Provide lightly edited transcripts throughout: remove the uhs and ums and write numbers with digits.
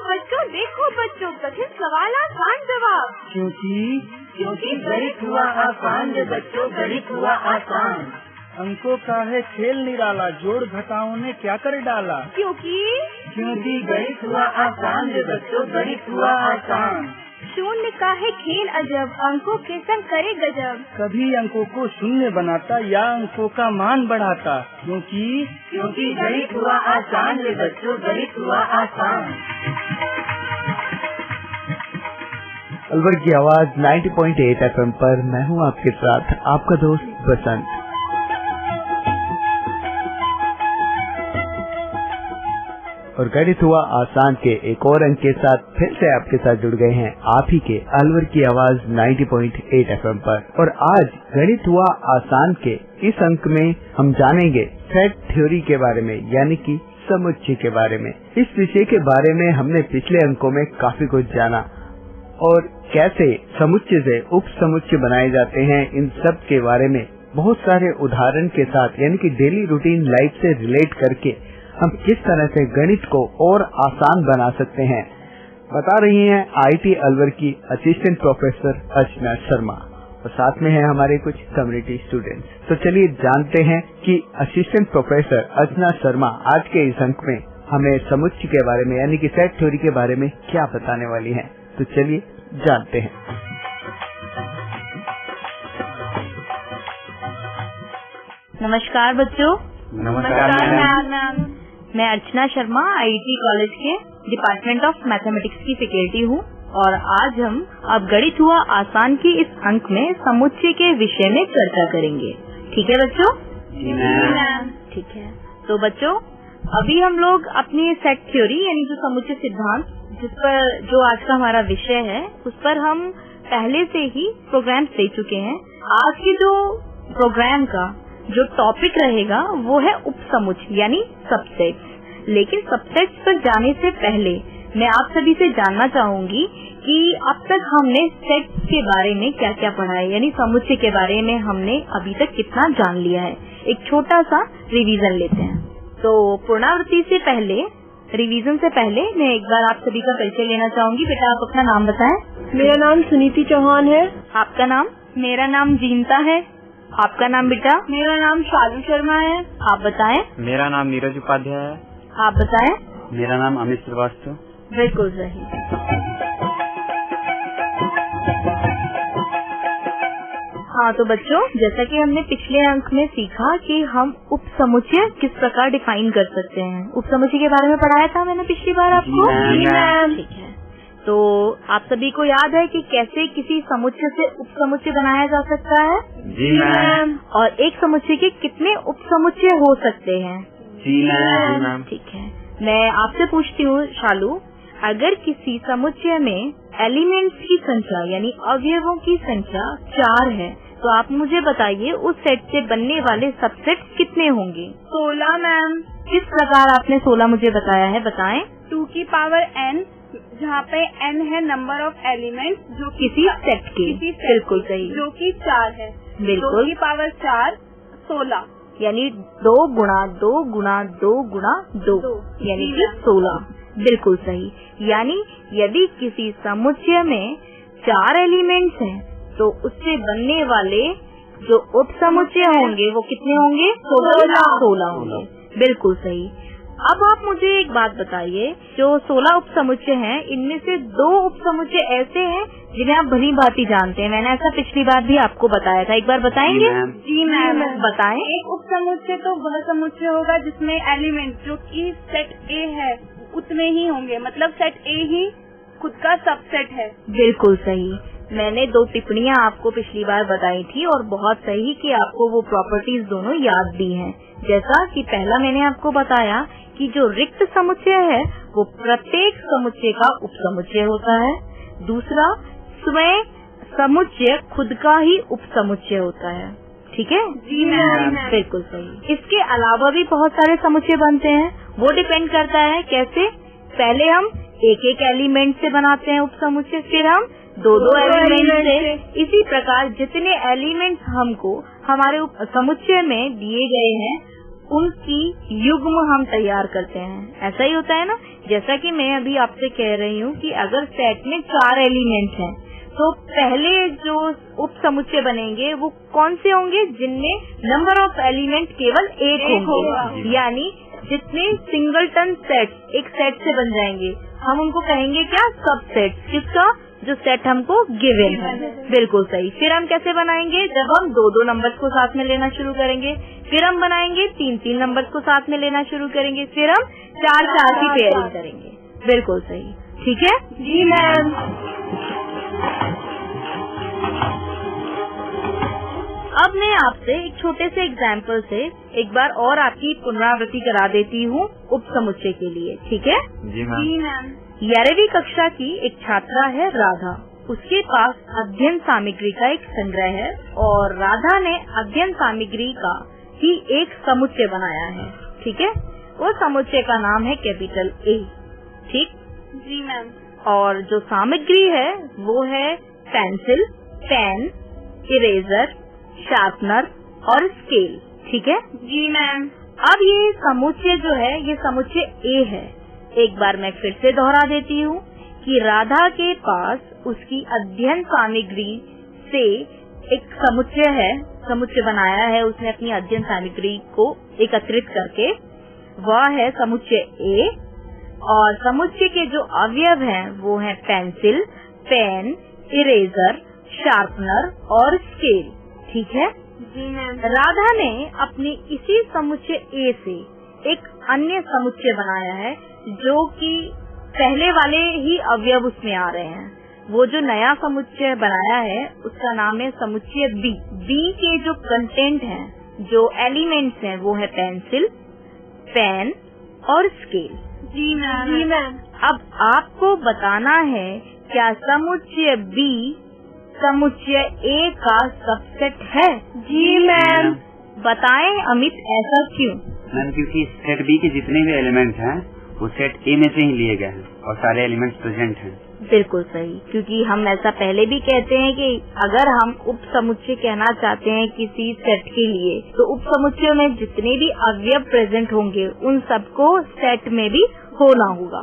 देखो बच्चों, कठिन सवाल आसान जवाब। क्योंकि गणित हुआ आसान रे बच्चों, गणित हुआ आसान। अंकों का है खेल निराला, जोड़ घटाओं ने क्या कर डाला। क्योंकि गणित हुआ आसान रे बच्चों, गणित हुआ आसान। शून्य का है खेल अजब, अंकों के संग करे गजब। कभी अंकों को शून्य बनाता या अंकों का मान बढ़ाता। क्योंकि गणित हुआ आसान रे बच्चों, गणित हुआ आसान। अलवर की आवाज 90.8 FM पर मैं हूं आपके साथ, आपका दोस्त बसंत। और गणित हुआ आसान के एक और अंक के साथ फिर से आपके साथ जुड़ गए हैं आप ही के अलवर की आवाज 90.8 FM पर। और आज गणित हुआ आसान के इस अंक में हम जानेंगे सेट थ्योरी के बारे में, यानी कि समुच्चय के बारे में। इस विषय के बारे में हमने पिछले अंकों में काफी कुछ जाना और कैसे समुच्चय से उप समुच्चय बनाए जाते हैं, इन सब के बारे में बहुत सारे उदाहरण के साथ, यानी कि डेली रूटीन लाइफ से रिलेट करके हम किस तरह से गणित को और आसान बना सकते हैं, बता रही हैं IIT अलवर की असिस्टेंट प्रोफेसर अर्चना शर्मा। और साथ में है हमारे कुछ कम्युनिटी स्टूडेंट्स। तो चलिए जानते हैं कि असिस्टेंट प्रोफेसर अर्चना शर्मा आज के इस अंक में हमें समुच्चय के बारे में, यानी कि सेट थ्योरी के बारे में क्या बताने वाली हैं। तो चलिए जानते हैं। नमस्कार बच्चों। नमस्कार मैम। मैं अर्चना शर्मा IIT कॉलेज के डिपार्टमेंट ऑफ मैथमेटिक्स की फैकल्टी हूँ और आज हम अब गणित हुआ आसान की इस अंक में समुच्चय के विषय में चर्चा करेंगे। ठीक है बच्चों? ठीक है। तो बच्चों, अभी हम लोग अपनी सेट थ्योरी यानी जो समुच्चय सिद्धांत, जिस पर जो आज का हमारा विषय है, उस पर हम पहले से ही प्रोग्राम दे चुके हैं। आज के जो प्रोग्राम का जो टॉपिक रहेगा वो है उपसमुच्चय यानी सबसेट्स। लेकिन सबसेट्स पर जाने से पहले मैं आप सभी से जानना चाहूंगी कि अब तक हमने सेट्स के बारे में क्या क्या पढ़ा है, यानी समुच्चय के बारे में हमने अभी तक कितना जान लिया है। एक छोटा सा रिवीजन लेते हैं। तो पुनरावृत्ति से पहले, रिवीजन से पहले मैं एक बार आप सभी का परिचय लेना चाहूंगी। बेटा आप अपना नाम बताएं। मेरा नाम सुनीति चौहान है। आपका नाम? मेरा नाम जीनता है। आपका नाम बेटा? मेरा नाम शालू शर्मा है। आप बताएं। मेरा नाम नीरज उपाध्याय है। आप बताएं। मेरा नाम अमित श्रीवास्तव। बिल्कुल सही। हाँ तो बच्चों, जैसा कि हमने पिछले अंक में सीखा कि हम उपसमुच्चय किस प्रकार डिफाइन कर सकते हैं। उपसमुच्चय के बारे में पढ़ाया था मैंने पिछली बार आपको। जी मैम। ठीक है। तो आप सभी को याद है कि कैसे किसी समुच्चय से उपसमुच्चय बनाया जा सकता है? जी मैम। और एक समुच्चय के कितने उपसमुच्चय हो सकते हैं? जी मैम। ठीक है। मैं आपसे पूछती हूँ शालू, अगर किसी समुच्चय में एलिमेंट्स की संख्या यानी अवयवों की संख्या 4 है, तो आप मुझे बताइए उस सेट से बनने वाले सबसेट कितने होंगे? 16 मैम। किस प्रकार आपने 16 मुझे बताया है, बताएं। 2 की पावर n, जहाँ पे n है नंबर ऑफ एलिमेंट्स जो किसी सेट के। बिल्कुल सही। जो कि 4 है। बिल्कुल। 2 की पावर 4 16, यानी 2 गुणा 2 गुणा 2 गुणा 2 यानी कि 16। बिल्कुल सही। यानी यदि किसी समुच्चय में 4 एलिमेंट्स हैं, तो उससे बनने वाले जो उप समुच्चय होंगे वो कितने होंगे? 16 होंगे। बिल्कुल सही। अब आप मुझे एक बात बताइए, जो 16 उप समुच्चय हैं, इनमें से 2 उप समुच्चय ऐसे हैं जिन्हें आप भली भांति जानते हैं। मैंने ऐसा पिछली बार भी आपको बताया था, एक बार बताएंगे? जी मैम। बताएं। एक उप समुच्चय तो वह समुच्चय होगा जिसमें एलिमेंट जो कि सेट A है उतने ही होंगे, मतलब सेट A ही खुद का सबसेट है। बिल्कुल सही। मैंने 2 टिप्पणियां आपको पिछली बार बताई थी और बहुत सही कि आपको वो प्रॉपर्टीज दोनों याद भी हैं। जैसा कि पहला मैंने आपको बताया कि जो रिक्त समुच्चय है वो प्रत्येक समुच्चय का उपसमुच्चय होता है। दूसरा, स्वयं समुच्चय खुद का ही उपसमुच्चय होता है। ठीक है? जी मैम। बिल्कुल सही। इसके अलावा भी बहुत सारे समुच्चय बनते हैं, वो डिपेंड करता है कैसे। पहले हम एक एक एलिमेंट से बनाते हैं उपसमुच्चय, फिर हम 2-2 एलिमेंट से। इसी प्रकार जितने एलिमेंट्स हमको हमारे समुच्चय में दिए गए हैं उनकी युग्म हम तैयार करते हैं। ऐसा ही होता है ना, जैसा कि मैं अभी आपसे कह रही हूँ कि अगर सेट में 4 एलिमेंट्स हैं तो पहले जो उप समुच्चय बनेंगे वो कौन से होंगे, जिनमें नंबर ऑफ एलिमेंट केवल 1 होंगे, यानी जितने सिंगलटन सेट एक सेट से बन जाएंगे हम उनको कहेंगे क्या, सब सेट। किसका, जो सेट हमको गिवन है। बिल्कुल सही। फिर हम कैसे बनाएंगे, जब हम 2-2 नंबर्स को साथ में लेना शुरू करेंगे, फिर हम बनाएंगे 3-3 नंबर्स को साथ में लेना शुरू करेंगे, फिर हम 4-4 की पेयरिंग करेंगे। बिल्कुल सही, ठीक है जी मैम। अब मैं आपसे एक छोटे से एग्जाम्पल से एक बार और आपकी पुनरावृत्ति करा देती हूँ उप समुच्चय के लिए, ठीक है। जी मैम। जी मैम। 11वीं कक्षा की एक छात्रा है राधा। उसके पास अध्ययन सामग्री का एक संग्रह है और राधा ने अध्ययन सामग्री का ही एक समुच्चय बनाया है, ठीक है। वो समुच्चय का नाम है कैपिटल A, ठीक। जी मैम। और जो सामग्री है वो है पेंसिल, पेन, इरेजर, शार्पनर और स्केल, ठीक है। जी मैम। अब ये समुच्चय जो है ये समुच्चय A है। एक बार मैं फिर से दोहरा देती हूँ कि राधा के पास उसकी अध्ययन सामग्री से एक समुच्चय है, समुच्चय बनाया है उसने अपनी अध्ययन सामग्री को एकत्रित करके, वह है समुच्चय A। और समुच्चय के जो अवयव हैं वो हैं पेंसिल, पेन, इरेजर, शार्पनर और स्केल, ठीक है। जी मैम। राधा ने अपने इसी समुच्चय A से एक अन्य समुच्चय बनाया है जो कि पहले वाले ही अवयव उसमें आ रहे हैं। वो जो नया समुच्चय बनाया है उसका नाम है समुच्चय B। B के जो कंटेंट हैं, जो एलिमेंट्स हैं वो है पेंसिल, पेन और स्केल। जी मैम। जी मैम। अब आपको बताना है क्या समुच्चय B समुच्चय A का सबसेट है। जी मैम। बताएं अमित, ऐसा क्यों। मैम क्योंकि सेट बी के जितने भी एलिमेंट्स हैं वो सेट ए में से ही लिए गए हैं और सारे एलिमेंट्स प्रेजेंट हैं। बिल्कुल सही, क्योंकि हम ऐसा पहले भी कहते हैं कि अगर हम उप समुच्चय कहना चाहते हैं किसी सेट के लिए तो उप समुच्चय में जितने भी अवयव प्रेजेंट होंगे उन सबको सेट में भी होना होगा।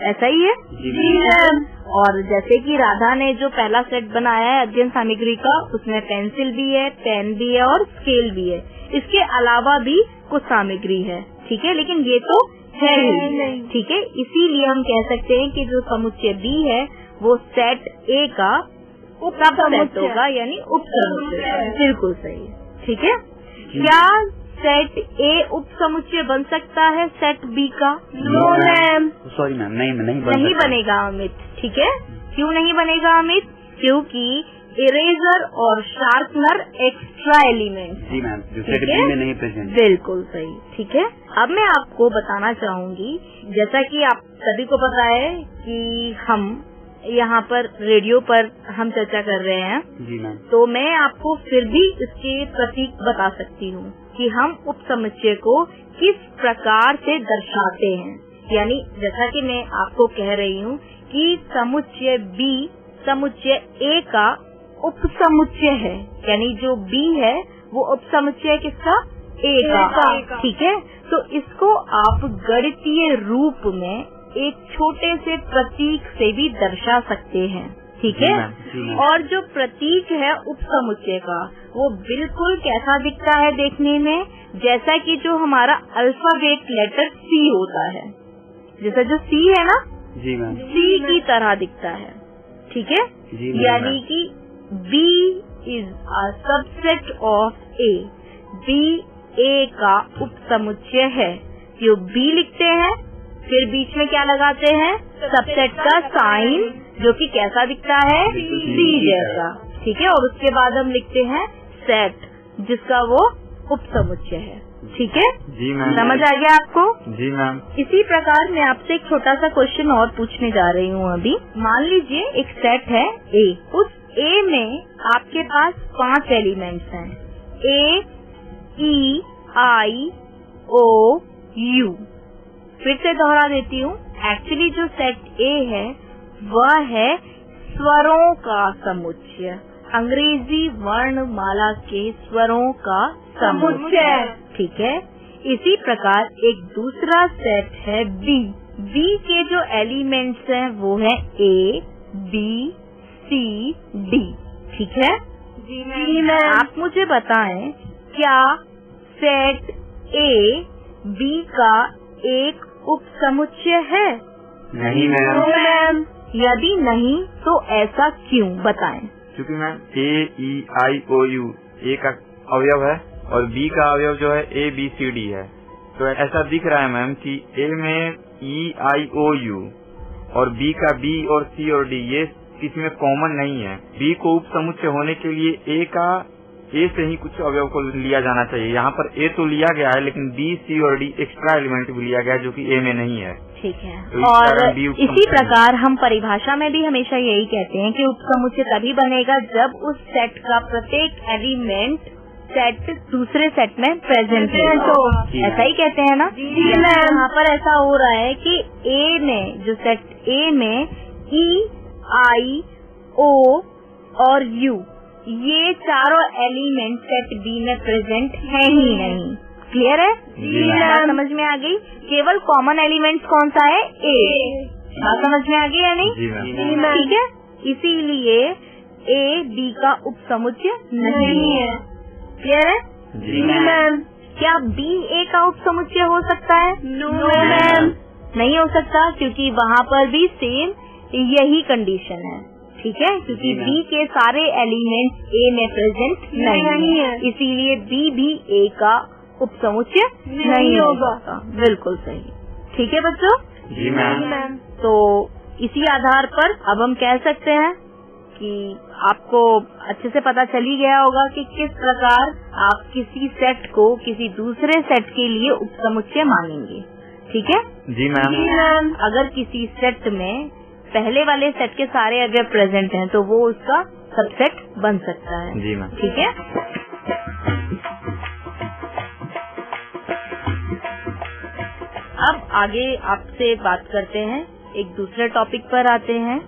ऐसा ही है। जी मैम। और जैसे कि राधा ने जो पहला सेट बनाया है अध्ययन सामग्री का, उसमें पेंसिल भी है, पेन भी है और स्केल भी है। इसके अलावा भी कुछ सामग्री है, ठीक है, लेकिन ये तो है ही, ठीक है। इसीलिए हम कह सकते हैं कि जो समुच्चय B है वो सेट A का उप समुच्चय होगा, यानी उप समुच्चय। बिल्कुल सही, ठीक है। क्या सेट A उप समुच्चय बन सकता है सेट B का? No ma'am. सॉरी मैम, नहीं नहीं बनेगा अमित, ठीक है। क्यों नहीं बनेगा अमित? क्योंकि इरेजर और शार्पनर एक्स्ट्रा एलिमेंट। जी मैम, जो सेट बी में नहीं प्रेजेंट। बिल्कुल सही, ठीक है। अब मैं आपको बताना चाहूंगी, जैसा कि आप सभी को पता है कि हम यहाँ पर रेडियो पर हम चर्चा कर रहे हैं। जी मैम। तो मैं आपको फिर भी इसके प्रतीक बता सकती हूँ कि हम उप समुच्चय को किस प्रकार से दर्शाते हैं। यानी जैसा कि मैं आपको कह रही हूँ कि समुच्चय B समुच्चय A का उप समुच्चय है, यानी जो B है वो उप समुच्चय किसका? A का, ठीक है। तो इसको आप गणितीय रूप में एक छोटे से प्रतीक से भी दर्शा सकते हैं, ठीक है। और जो प्रतीक है उप समुच्चय का वो बिल्कुल कैसा दिखता है देखने में, जैसा कि जो हमारा अल्फाबेट लेटर C होता है, जैसा जो C है ना, जी मैम, C की तरह दिखता है, ठीक है। यानी कि B is a subset of A। B A का उप समुच्चय है। जो B लिखते हैं फिर बीच में क्या लगाते हैं? सबसेट का साइन, जो कि कैसा दिखता है? C जैसा, ठीक है। और उसके बाद हम लिखते हैं सेट, जिसका वो उप समुच्चय है, ठीक है। जी मैम। समझ आ गया आपको? जी मैम। इसी प्रकार मैं आपसे एक छोटा सा क्वेश्चन और पूछने जा रही हूँ अभी। मान लीजिए एक सेट है A। उस A में आपके पास 5 एलिमेंट्स हैं, A, E, I, O, U। फिर से दोहरा देती हूँ। एक्चुअली जो सेट A है वह है स्वरों का समुच्चय, अंग्रेजी वर्णमाला के स्वरों का समुच्चय, ठीक है। इसी प्रकार एक दूसरा सेट है B। बी के जो एलिमेंट्स हैं वो है ए, बी, सी, डी। ठीक है जी मैम। आप मुझे बताएं क्या सेट ए बी का एक उपसमुच्चय है? नहीं मैम। यदि नहीं तो ऐसा क्यों, बताएं। क्योंकि ma'am A, E, I, O, U A का अवयव है और बी का अवयव जो है ए, बी, सी, डी है। तो ऐसा दिख रहा है मैम कि ए में ई, आई, ओ, यू और बी का बी और सी और डी ये इसमें कॉमन नहीं है। बी को उपसमुच्चय होने के लिए ए से ही कुछ अवयव को लिया जाना चाहिए। यहाँ पर ए तो लिया गया है लेकिन बी, सी और डी एक्स्ट्रा एलिमेंट भी लिया गया है जो कि ए में नहीं है। ठीक है। तो और इसी प्रकार हम परिभाषा में भी हमेशा यही कहते हैं कि उपसमुच्चय तभी बनेगा जब उस सेट का प्रत्येक एलिमेंट सेट दूसरे सेट में प्रेजेंट है। तो ऐसा ही कहते हैं ना? यहाँ पर ऐसा हो रहा है कि ए में जो सेट ए में ई, आई, ओ और यू ये चारों एलिमेंट सेट बी में प्रेजेंट है ही नहीं। क्लियर है? बात समझ में आ गई? केवल कॉमन एलिमेंट्स कौन सा है? ए। बात समझ में आ गई या नहीं? ठीक है। इसीलिए ए बी का उपसमुच्चय नहीं है। क्लियर है? जी मैम। क्या बी ए का उपसमुच्चय हो सकता है? नो मैम, नहीं हो सकता, क्योंकि वहाँ पर भी सेम यही कंडीशन है। ठीक है, क्योंकि बी के सारे एलिमेंट्स ए में प्रेजेंट नहीं है, इसीलिए बी भी ए का उपसमुच्चय नहीं होगा। बिल्कुल सही। ठीक है बच्चों? जी मैम। तो इसी आधार पर अब हम कह सकते हैं कि आपको अच्छे से पता चल ही गया होगा कि किस प्रकार आप किसी सेट को किसी दूसरे सेट के लिए उपसमुच्चय मानेंगे। ठीक है? जी मैम। अगर किसी सेट में पहले वाले सेट के सारे अवयव प्रेजेंट हैं तो वो उसका सबसेट बन सकता है। जी मैम। ठीक है? अब आगे आपसे बात करते हैं, एक दूसरे टॉपिक पर आते हैं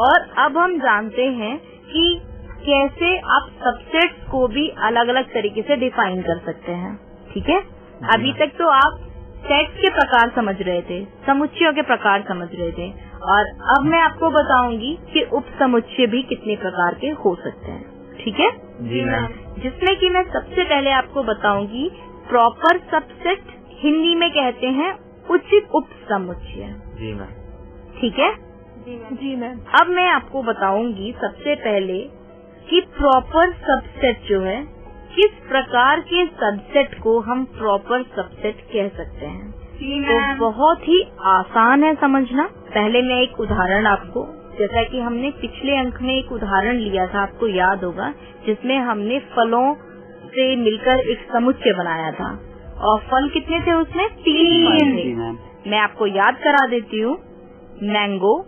और अब हम जानते हैं कि कैसे आप सबसेट्स को भी अलग अलग तरीके से डिफाइन कर सकते हैं। ठीक है? अभी तक तो आप सेट के प्रकार समझ रहे थे, समुच्चयों के प्रकार समझ रहे थे, और अब मैं आपको बताऊंगी कि उपसमुच्चय भी कितने प्रकार के हो सकते हैं। ठीक है? जी मैम। जिसमें कि मैं सबसे पहले आपको बताऊंगी प्रॉपर सबसेट, हिंदी में कहते हैं उचित उपसमुच्चय। जी मैम। ठीक है? जी मैम। अब मैं आपको बताऊंगी सबसे पहले कि प्रॉपर सबसेट जो है, किस प्रकार के सबसेट को हम प्रॉपर सबसेट कह सकते हैं। तो बहुत ही आसान है समझना। पहले मैं एक उदाहरण आपको, जैसा कि हमने पिछले अंक में एक उदाहरण लिया था, आपको याद होगा, जिसमें हमने फलों से मिलकर एक समुच्चय बनाया था और फल कितने थे उसमें? 3 फल थे। मैं आपको याद करा देती हूँ, मैंगो,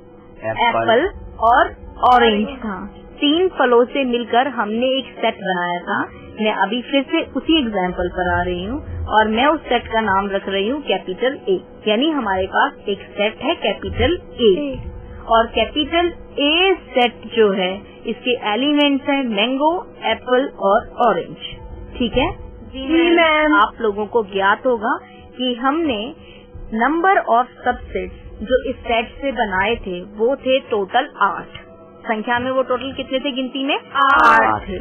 एप्पल और ऑरेंज था। 3 फलों से मिलकर हमने एक सेट बनाया था। मैं अभी फिर से उसी एग्जाम्पल पर आ रही हूँ और मैं उस सेट का नाम रख रही हूँ कैपिटल ए। यानी हमारे पास एक सेट है कैपिटल ए, और कैपिटल ए सेट जो है इसके एलिमेंट्स हैं मैंगो, एप्पल और ऑरेंज। ठीक है? जी मैम। आप लोगों को ज्ञात होगा कि हमने नंबर ऑफ सबसेट्स जो इस सेट से बनाए थे वो थे टोटल 8। संख्या में वो टोटल कितने थे गिनती में? 8 थे।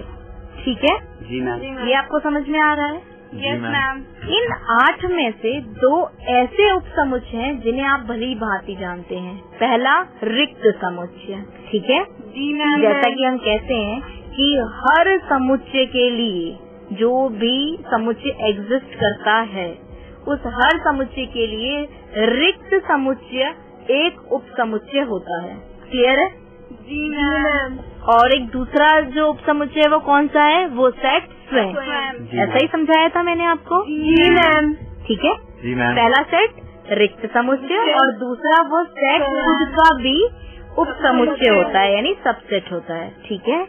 ठीक है? जी मैम। ये आपको समझ में आ रहा है? Yes ma'am. इन 8 में से 2 ऐसे उपसमुच्चय हैं जिन्हें आप भली भांति जानते हैं। पहला रिक्त समुच्चय। ठीक है? जी मैम। जैसा कि हम कहते हैं कि हर समुच्चय के लिए जो भी समुच्चय एग्जिस्ट करता है उस हर समुच्चय के लिए रिक्त समुच्चय एक उपसमुच्चय होता है। क्लियर है? जी मैम। और एक दूसरा जो उपसमुच्चय है वो कौन सा है? वो सेट स्वयं। ऐसा ही समझाया था मैंने आपको? जी मैम। ठीक है? जी मैम। पहला सेट रिक्त समुच्चय और दूसरा वो सेट खुद का भी उपसमुच्चय होता है, यानी सबसेट होता है। ठीक है?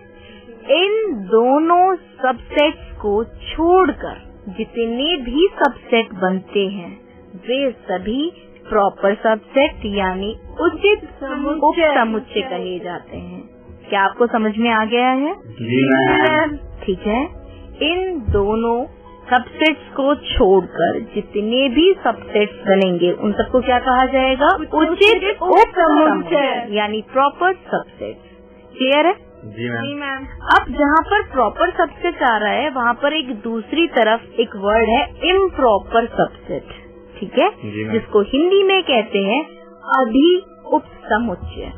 इन दोनों सबसेट्स को छोड़कर जितने भी सबसेट बनते हैं वे सभी प्रॉपर सबसेट यानी उचित उपसमुच्चय कहे जाते हैं। क्या आपको समझ में आ गया है? जी मैम। ठीक है? इन दोनों सबसेट्स को छोड़कर जितने भी सबसेट्स बनेंगे उन सबको क्या कहा जाएगा? उचित उपसमुच्चय, यानी प्रॉपर सबसेट। क्लियर है? जी मैम। अब जहाँ पर प्रॉपर सबसेट आ रहा है वहाँ पर एक दूसरी तरफ एक वर्ड है इम्प्रॉपर सबसेट, ठीक है, जिसको हिंदी में कहते हैं अधि उपसमुच्चय।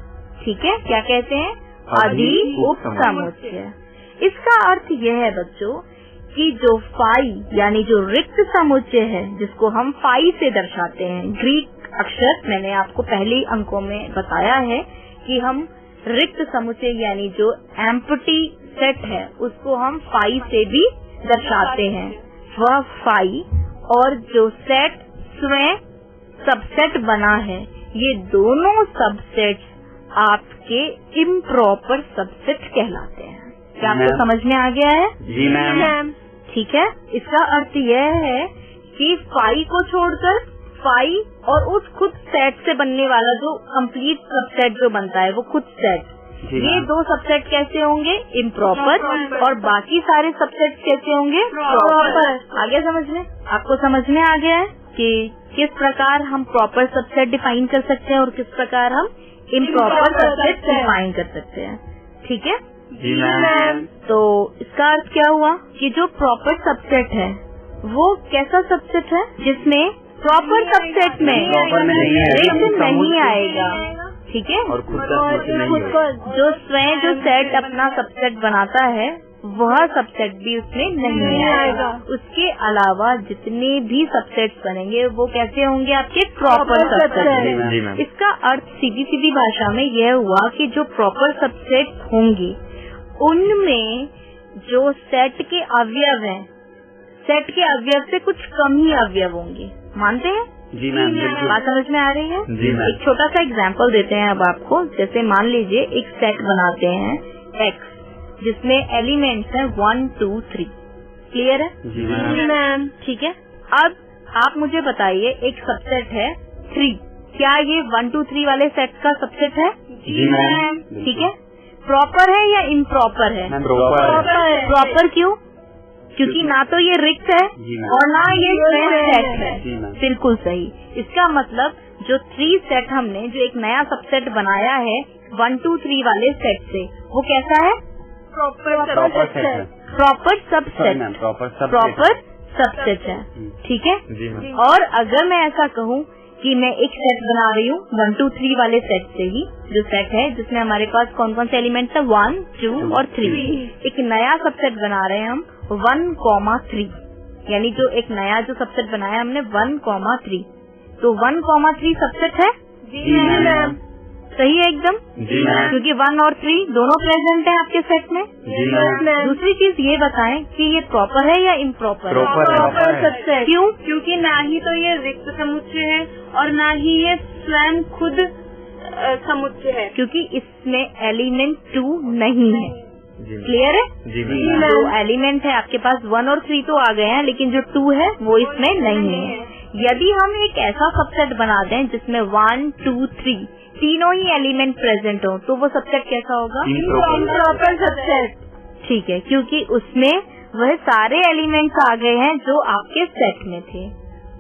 ठीक है, क्या कहते हैं? अधि उपसमुच्चय। इसका अर्थ यह है बच्चों कि जो फाई यानी जो रिक्त समुच्चय है, जिसको हम फाई से दर्शाते हैं, ग्रीक अक्षर मैंने आपको पहले अंकों में बताया है कि हम रिक्त समुच्चय यानी जो एम्प्टी सेट है उसको हम फाई से भी दर्शाते हैं। वह फाई और जो सेट स्वयं सबसेट बना है, ये दोनों सबसेट्स आपके इम्प्रॉपर सबसेट कहलाते हैं। क्या आपको समझ में आ गया है? जी मैम। ठीक है, इसका अर्थ यह है कि फाई को छोड़कर फाई और उस खुद सेट से बनने वाला जो कंप्लीट सबसेट जो बनता है वो खुद सेट, ये दो सबसेट कैसे होंगे? इम्प्रॉपर। और बाकी सारे सबसेट कैसे होंगे? प्रॉपर। आगे समझ में? आपको समझ में आ गया है कि किस प्रकार हम प्रॉपर सबसेट डिफाइन कर सकते हैं और किस प्रकार हम इम्प्रॉपर सबसेट डिफाइन कर सकते हैं। ठीक है जी मैम। तो इसका अर्थ क्या हुआ कि जो प्रॉपर सबसेट है वो कैसा सबसेट है? जिसमें प्रॉपर सबसेट में रिक्त नहीं आएगा। ठीक है, और खुद का जो स्वयं जो सेट अपना सबसेट बनाता है वह सबसेट भी उसमें नहीं आएगा। उसके अलावा जितने भी सबसेट्स बनेंगे वो कैसे होंगे? आपके प्रॉपर सबसेट। इसका अर्थ सीधी भाषा में यह हुआ कि जो प्रॉपर सबसेट होंगे उनमें जो सेट के अवयव हैं, सेट के अवयव से कुछ कम ही अवयव होंगे। मानते हैं? जी मैम। बात समझ में आ रही है? जी मैम। एक छोटा सा एग्जाम्पल देते हैं अब आपको। जैसे मान लीजिए एक सेट बनाते हैं एक्स, जिसमें एलिमेंट्स हैं 1, 2, 3। क्लियर है? जी मैम। ठीक है, अब आप मुझे बताइए एक सबसेट है 3, क्या ये 1, 2, 3 वाले सेट का सबसेट है? जी मैम। ठीक है, प्रॉपर है या इम्प्रॉपर है? प्रॉपर क्यों? क्योंकि ना तो ये रिक्त है और ना ये सेट है। बिल्कुल सही। इसका मतलब जो 3 सेट हमने जो एक नया सबसेट बनाया है 1, 2, 3 वाले सेट से, वो कैसा है? प्रॉपर सबसेट है। ठीक है, और अगर मैं ऐसा कहूँ कि मैं एक सेट बना रही हूँ 1, 2, 3 वाले सेट से ही, जो सेट है जिसमें हमारे पास कौन कौन से एलिमेंट्स है 1, 2 और 3। एक नया सबसेट बना रहे हैं हम 1, 3, यानी जो एक नया जो सबसेट बनाया हमने 1, 3, तो 1, 3 सबसेट है? जी मैम। सही है एकदम? जी मैम। क्योंकि 1 और 3 दोनों प्रेजेंट है आपके सेट में। जी मैम। दूसरी चीज ये बताएं कि ये प्रॉपर है या इम्प्रॉपर? Proper subset. क्यों? क्योंकि ना ही तो ये रिक्त समुच्चय है और ना ही ये स्वयं खुद समुच्चय है, क्योंकि इसमें एलिमेंट 2 नहीं है। क्लियर है? जी जो एलिमेंट है आपके पास 1 और 3 तो आ गए हैं, लेकिन जो 2 है वो इसमें नहीं है। यदि हम एक ऐसा सबसेट बना दें जिसमें 1, 2, 3 तीनों ही एलिमेंट प्रेजेंट हो, तो वो सबसेट कैसा होगा? Improper subset. ठीक है, क्योंकि उसमें वह सारे एलिमेंट्स आ गए हैं जो आपके सेट में थे।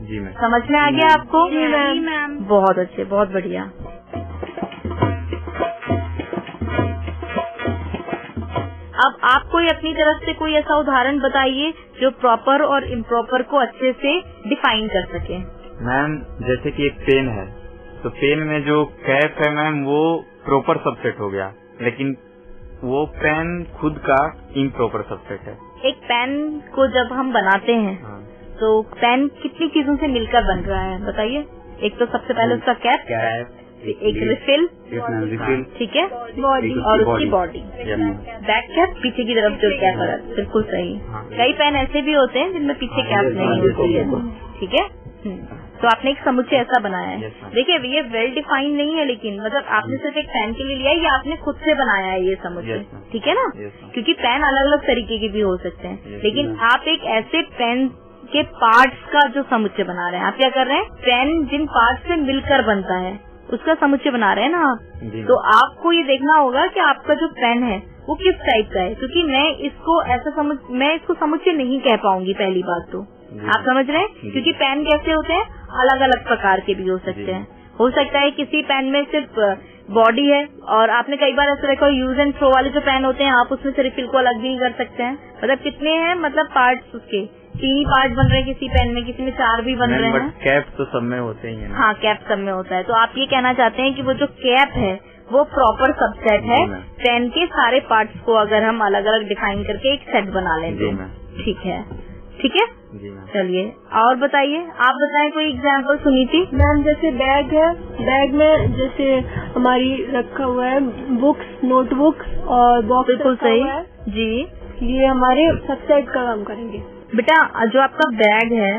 जी मैम। समझ में आ गया आपको? जी मैम। बहुत अच्छे, बहुत बढ़िया। अब आप कोई अपनी तरफ से कोई ऐसा उदाहरण बताइए जो प्रॉपर और इम्प्रॉपर को अच्छे से डिफाइन कर सके। मैम जैसे कि एक पेन है, तो पेन में जो कैप है मैम वो प्रॉपर सबसेट हो गया, लेकिन वो पेन खुद का इम्प्रॉपर सबसेट है। एक पेन को जब हम बनाते हैं तो पेन कितनी चीजों से मिलकर बन रहा है बताइए? एक तो सबसे पहले उसका कैप, एक रिफिल, ठीक है, बॉडी और उसकी बॉडी। बैक कैप पीछे की तरफ जो कैप है, बिल्कुल सही। कई पेन ऐसे भी होते हैं जिनमें पीछे कैप नहीं होती है, ठीक है। तो आपने एक समुच्चय ऐसा बनाया है। देखिए ये वेल डिफाइन नहीं है, लेकिन मतलब आपने सिर्फ एक पेन के लिए लिया है या आपने खुद से बनाया है ये समुच्चय, ठीक है ना? क्योंकि पेन अलग अलग तरीके के भी हो सकते हैं, लेकिन आप एक ऐसे पेन के पार्ट्स का जो समुच्चय बना रहे हैं। आप क्या कर रहे हैं? पेन जिन पार्ट्स से मिलकर बनता है उसका समुच्चय बना रहे हैं ना आप, जी तो आपको ये देखना होगा कि आपका जो पेन है वो किस टाइप का है, क्योंकि मैं इसको समुच्चय नहीं कह पाऊंगी पहली बात तो। आप समझ रहे हैं, क्योंकि पेन कैसे होते हैं, अलग अलग प्रकार के भी हो सकते हैं। हो सकता है किसी पेन में सिर्फ बॉडी है, और आपने कई बार ऐसा देखा यूज एंड थ्रो वाले जो पेन होते हैं आप उसमें से रिफिल को अलग भी कर सकते हैं। मतलब कितने हैं, मतलब पार्ट्स उसके 3 पार्ट बन रहे हैं किसी पेन में, किसी में 4 भी बन रहे हैं। कैप तो सब में होते ही है। हाँ, कैप सब में होता है। तो आप ये कहना चाहते हैं कि वो जो कैप है वो प्रॉपर सबसेट है पेन के सारे पार्ट्स को अगर हम अलग अलग डिफाइन करके एक सेट बना लें तो। ठीक है, ठीक है, चलिए और बताइए, आप बताएं कोई एग्जांपल सुनीति। मैम जैसे बैग है, बैग में जैसे हमारी रखा हुआ है बुक्स, नोटबुक्स और बॉक्स। बिल्कुल सही जी, ये हमारे सबसेट का काम करेंगे। बेटा जो आपका बैग है,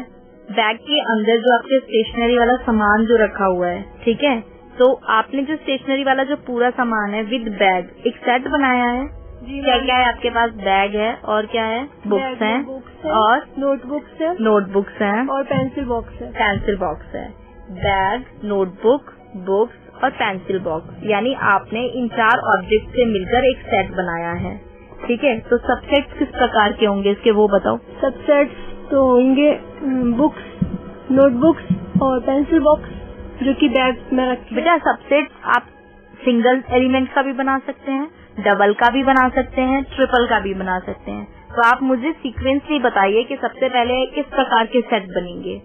बैग के अंदर जो आपके स्टेशनरी वाला सामान जो रखा हुआ है, ठीक है, तो आपने जो स्टेशनरी वाला जो पूरा सामान है विद बैग एक सेट बनाया है। क्या क्या है आपके पास, बैग है और क्या है, बुक्स हैं और नोटबुक्स है, नोटबुक्स हैं और पेंसिल बॉक्स है। पेंसिल बॉक्स है, बैग, नोटबुक, बुक्स और पेंसिल बॉक्स, यानी आपने इन 4 ऑब्जेक्ट से मिलकर एक सेट बनाया है। ठीक है, तो सबसेट किस प्रकार के होंगे इसके वो बताओ। सबसेट तो होंगे बुक्स, नोटबुक्स और पेंसिल बॉक्स जो कि बैग में रखे। बेटा सबसेट आप सिंगल एलिमेंट का भी बना सकते हैं, डबल का भी बना सकते हैं, ट्रिपल का भी बना सकते हैं। तो आप मुझे सीक्वेंसली बताइए कि सबसे पहले किस प्रकार के सेट बनेंगे।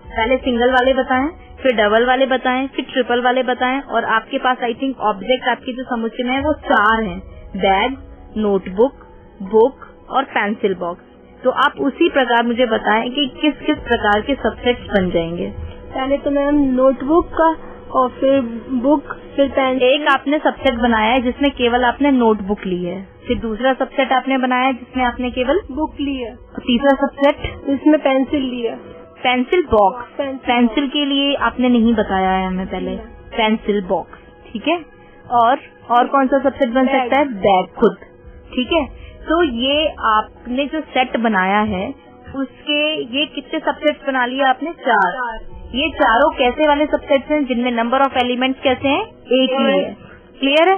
पहले सिंगल वाले बताएं, फिर डबल वाले बताएं, फिर ट्रिपल वाले बताएं। और आपके पास आई थिंक ऑब्जेक्ट आपकी जो समुच्चय में है वो 4 हैं, बैग, नोटबुक, बुक और पेंसिल बॉक्स। तो आप उसी प्रकार मुझे बताएं कि किस किस प्रकार के सबसेट्स बन जाएंगे। पहले तो मैम नोटबुक का, और फिर बुक, फिर पेंसिल। एक आपने सबसेट बनाया है जिसमें केवल आपने नोटबुक ली है, फिर दूसरा सबसेट आपने बनाया है जिसमें आपने केवल बुक ली है, तीसरा सबसेट इसमें पेंसिल ली है। पेंसिल बॉक्स, पेंसिल के लिए आपने नहीं बताया है हमें पहले, पेंसिल बॉक्स, ठीक है। और कौन सा सबसेट बन सकता है, बैग खुद, ठीक है। तो ये आपने जो सेट बनाया है उसके ये कितने सबसेट्स बना लिए आपने, 4। ये चारों कैसे वाले सबसेट्स हैं जिनमें नंबर ऑफ एलिमेंट्स कैसे हैं, एक ही है। क्लियर है।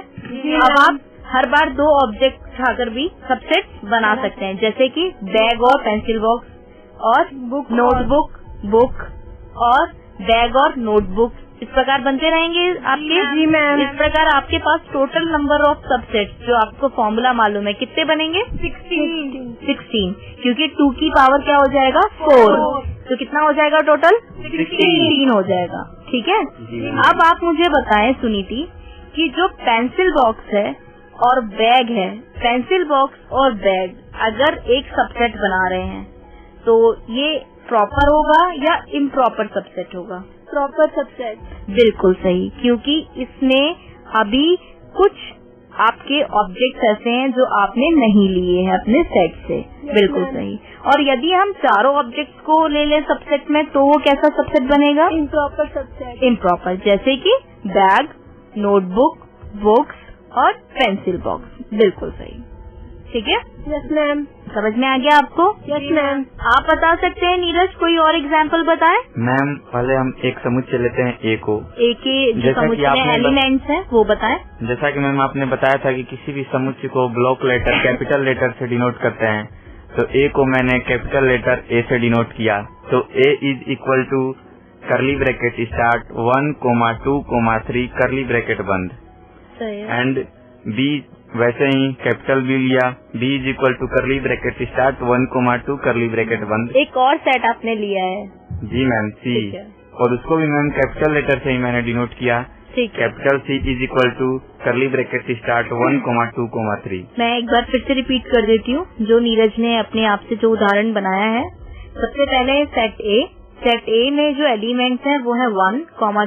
अब आप हर बार 2 ऑब्जेक्ट उठाकर भी सबसेट्स बना सकते हैं, जैसे कि बैग और पेंसिल बॉक्स, और बुक, नोटबुक, बुक और बैग और नोटबुक। इस प्रकार बनते रहेंगे आपके। जी मैम। इस प्रकार आपके पास टोटल नंबर ऑफ सबसेट्स जो आपको फॉर्मूला मालूम है कितने बनेंगे, 16, क्योंकि 2 की पावर क्या हो जाएगा, 4, तो कितना हो जाएगा टोटल, 16 हो जाएगा। ठीक है। अब आप मुझे बताएं सुनीति कि जो पेंसिल बॉक्स है और बैग है, पेंसिल बॉक्स और बैग अगर एक सबसेट बना रहे हैं तो ये प्रॉपर होगा या इम्प्रॉपर सबसेट होगा, प्रॉपर सबसेट। बिल्कुल सही, क्योंकि इसमें अभी कुछ आपके ऑब्जेक्ट्स ऐसे हैं जो आपने नहीं लिए हैं अपने सेट से। बिल्कुल सही। और यदि हम चारों ऑब्जेक्ट्स को ले लें सबसेट में तो वो कैसा सबसेट बनेगा, इम्प्रॉपर सबसेट। इम्प्रॉपर, जैसे कि बैग, नोटबुक, बुक्स और पेंसिल बॉक्स। बिल्कुल सही, ठीक है। Yes ma'am. समझ में आ गया आपको। Yes ma'am. आप बता सकते हैं नीरज, कोई और एग्जाम्पल बताएं। मैम पहले हम एक समुच्चय लेते हैं ए को। ए के जो समुच्चय में एलिमेंट्स हैं वो बताएं। जैसा कि मैम आपने बताया था कि किसी भी समुच्चय को ब्लॉक लेटर कैपिटल लेटर से डिनोट करते हैं, तो ए को मैंने कैपिटल लेटर ए से डिनोट किया। तो A is equal to curly bracket start 1, 2, 3 curly bracket बंद। एंड बी वैसे ही कैपिटल बी लिया, B is equal to curly bracket start 1, 2 करली ब्रैकेट बंद। एक और सेट आपने लिया है। जी मैम, सी, और उसको भी मैम कैपिटल लेटर से ही मैंने डिनोट किया। Capital C is equal to curly bracket start 1, 2, 3। मैं एक बार फिर से रिपीट कर देती हूँ जो नीरज ने अपने आप से जो उदाहरण बनाया है। सबसे पहले सेट ए, सेट ए में जो एलिमेंट्स हैं वो है 1,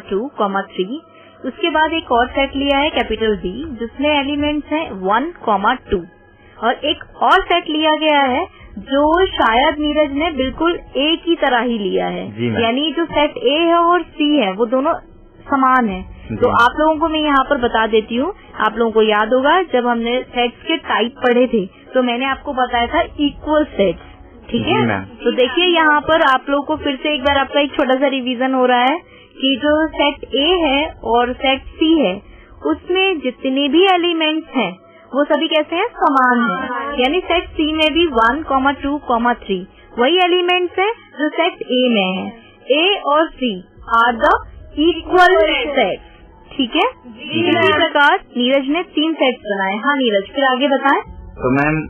2, 3। उसके बाद एक और सेट लिया है कैपिटल बी जिसमें एलिमेंट्स हैं 1, 2, और एक और सेट लिया गया है जो शायद नीरज ने बिल्कुल ए की तरह ही लिया है, यानी जो सेट ए है और सी है वो दोनों समान है। तो आप लोगों को मैं यहाँ पर बता देती हूँ, आप लोगों को याद होगा जब हमने सेट्स के टाइप पढ़े थे तो मैंने आपको बताया था इक्वल सेट्स, ठीक है। तो देखिए यहाँ पर आप लोगों को फिर से एक बार आपका एक छोटा सा रिवीजन हो रहा है कि जो सेट ए है और सेट सी है उसमें जितने भी एलिमेंट्स हैं वो सभी कैसे हैं, समान हैं। यानी सेट सी में भी 1, 2, 3 वही एलिमेंट्स है जो सेट ए में है। ए और C are the equal set, ठीक है। इसी प्रकार नीरज ने 3 सेट्स बनाए। हाँ नीरज, फिर आगे बताएं। तो मैम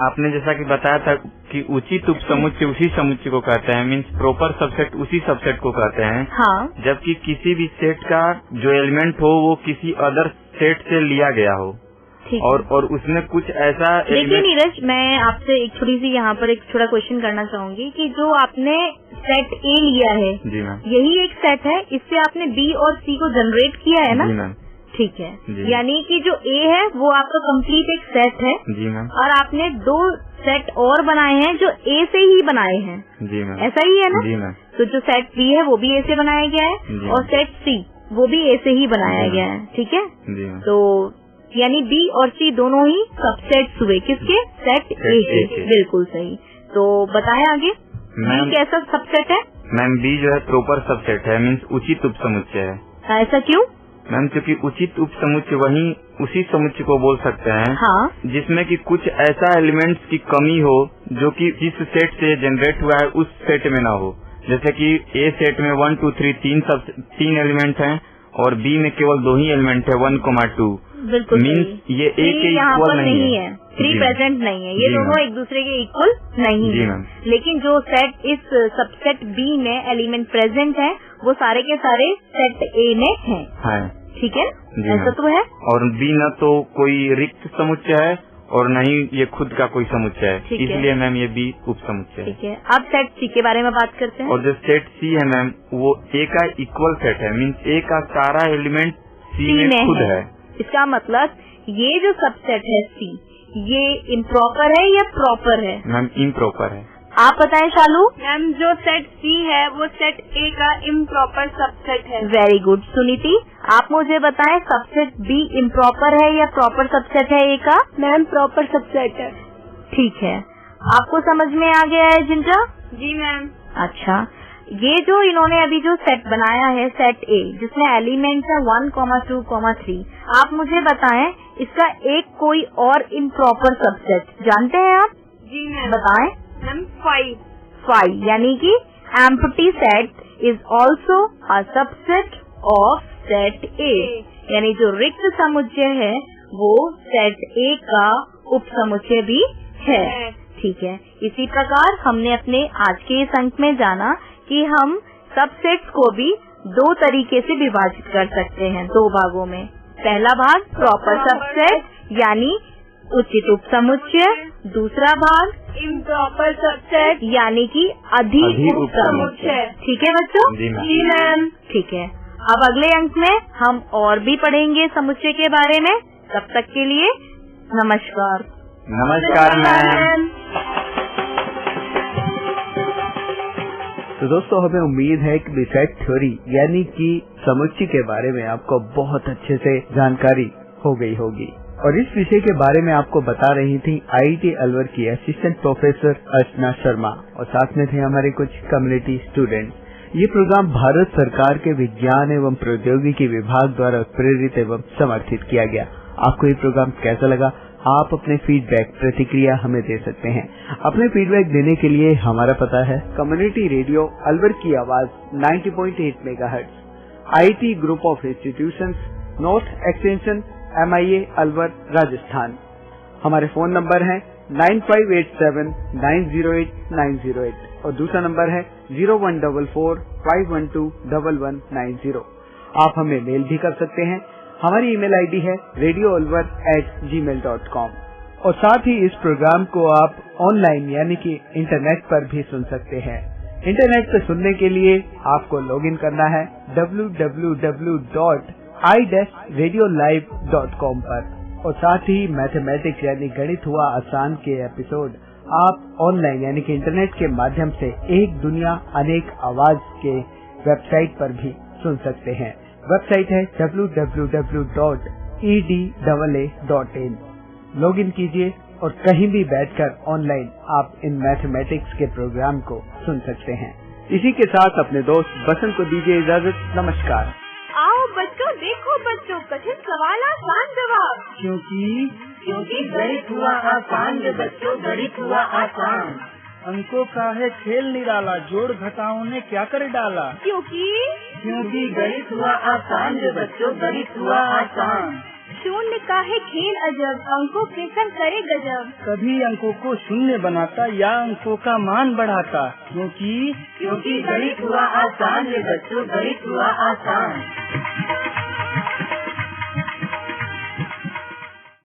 आपने जैसा कि बताया था कि उचित उपसमुच्चय उसी समुच्चय को कहते हैं, मीन्स प्रॉपर सबसेट उसी सबसेट को कहते हैं। हाँ। जबकि किसी भी सेट का जो एलिमेंट हो वो किसी अदर सेट से लिया गया हो और उसमें कुछ ऐसा। देखिए नीरज, मैं आपसे एक थोड़ी सी यहाँ पर एक थोड़ा क्वेश्चन करना चाहूंगी कि जो आपने सेट ए लिया है जी मैम, यही एक सेट है, इससे आपने बी और सी को जनरेट किया है ना? जी मैम। ठीक है, यानी कि जो ए है वो आपका कंप्लीट एक सेट है। जी मैम। और आपने 2 सेट और बनाए हैं जो ए से ही बनाए हैं। जी मैम। ऐसा ही है ना? जी मैम। तो जो सेट बी है वो भी ए से बनाया गया है और सेट सी वो भी ए से ही बनाया गया है, ठीक है। जी मैम। तो यानी बी और सी दोनों ही सबसेट्स हुए किसके, सेट ए के। बिल्कुल सही। तो बताएं आगे, बी कैसा सबसेट है? मैम बी जो है प्रॉपर सबसेट है, मीन्स उचित उपसमुच्चय है। ऐसा क्यों? मैम क्योंकि उचित उपसमुच्चय वही उसी समुच्चय को बोल सकते हैं हाँ। जिसमें कि कुछ ऐसा एलिमेंट्स की कमी हो जो कि जिस सेट से जनरेट हुआ है उस सेट में ना हो। जैसे कि ए सेट में 1, 2, 3 तीन एलिमेंट हैं और बी में केवल 2 ही एलिमेंट है 1, 2। बिल्कुल मीन्स ये ए के इक्वल नहीं है, 3 प्रेजेंट नहीं है, ये दोनों एक दूसरे के इक्वल नहीं है। लेकिन जो सेट इस सबसेट बी में एलिमेंट प्रेजेंट है वो सारे के सारे सेट ए में हैं। ठीक है, ऐसा तो है। और बी न तो कोई रिक्त समुच्चय है और न ही ये खुद का कोई समुच्चय है, इसलिए मैम ये बी उपसमुच्चय है। ठीक है, अब सेट सी के बारे में बात करते हैं। और जो सेट सी है मैम वो ए का इक्वल सेट है, मीन्स ए का सारा एलिमेंट सी में खुद है। इसका मतलब ये जो सबसेट है सी ये इम्प्रॉपर है या प्रॉपर है? मैम इम्प्रॉपर है। आप बताएं शालू। मैम जो सेट सी है वो सेट ए का इम्प्रॉपर सबसेट है। Very good. सुनीति, आप मुझे बताएं सबसेट बी इम्प्रॉपर है या प्रॉपर सबसेट है ए का? मैम प्रॉपर सबसेट है। ठीक है, आपको समझ में आ गया है जिंजा? जी मैम। अच्छा, ये जो इन्होंने अभी जो सेट बनाया है सेट ए जिसमें एलिमेंट है 1, 2, 3, आप मुझे बताएं इसका एक कोई और इम्प्रॉपर सबसेट जानते हैं आप? जी मैम। बताएं। मैम 5 यानी कि empty set is also a subset of set ए, यानी जो रिक्त समुच्चय है वो सेट ए का उपसमुच्चय भी है। ठीक है, इसी प्रकार हमने अपने आज के इस अंक में जाना कि हम सबसेट्स को भी 2 तरीके से विभाजित कर सकते हैं, 2 भागों में। पहला भाग प्रॉपर सबसेट यानी उचित उपसमुच्चय, दूसरा भाग इम्प्रॉपर सबसेट यानी कि अधिक उपसमुच्चय। ठीक है बच्चों? जी मैम। ठीक है, अब अगले अंक में हम और भी पढ़ेंगे समुच्चय के बारे में। तब तक के लिए नमस्कार। नमस्कार मैम। तो दोस्तों हमें उम्मीद है कि सेट थ्योरी यानी कि समुच्चय के बारे में आपको बहुत अच्छे से जानकारी हो गई होगी। और इस विषय के बारे में आपको बता रही थी IIT अलवर की असिस्टेंट प्रोफेसर अर्चना शर्मा और साथ में थे हमारे कुछ कम्युनिटी स्टूडेंट्स। ये प्रोग्राम भारत सरकार के विज्ञान एवं प्रौद्योगिकी विभाग द्वारा प्रेरित एवं समर्थित किया गया। आपको ये प्रोग्राम कैसा लगा? आप अपने फीडबैक प्रतिक्रिया हमें दे सकते हैं। अपने फीडबैक देने के लिए हमारा पता है कम्युनिटी रेडियो अलवर की आवाज 90.8 megahertz, IIT group of institutions, north extension MIA Alwar Rajasthan. हमारे फोन नंबर है 9587908908 और दूसरा नंबर है 0144512190। आप हमें मेल भी कर सकते हैं। हमारी ईमेल आईडी है radioalwar@gmail.com और साथ ही इस प्रोग्राम को आप ऑनलाइन यानी कि इंटरनेट पर भी सुन सकते हैं। इंटरनेट पर सुनने के लिए आपको लॉगिन करना है www.i-radiolive.com पर और साथ ही मैथमेटिक्स यानी गणित हुआ आसान के एपिसोड आप ऑनलाइन यानी कि इंटरनेट के माध्यम से एक दुनिया अनेक आवाज के वेबसाइट पर भी सुन सकते हैं। वेबसाइट है www.edaa.in। लॉगिन कीजिए और कहीं भी बैठकर ऑनलाइन आप इन मैथमेटिक्स के प्रोग्राम को सुन सकते हैं। इसी के साथ अपने दोस्त बसंत को दीजिए इजाजत। नमस्कार। आओ बच्चों, देखो बच्चों, कठिन सवाल आसान जवाब। क्योंकि गणित हुआ आसान रे बच्चों, गणित हुआ आसान। अंकों का है खेल निराला, जोड़ घटाओं ने क्या कर डाला। क्योंकि गणित हुआ आसान रे बच्चों, गणित हुआ आसान। शून्य का है खेल अजब, अंकों के संग करे गजब। कभी अंकों को शून्य बनाता या अंकों का मान बढ़ाता। क्योंकि गणित हुआ आसान रे बच्चों, गणित हुआ आसान।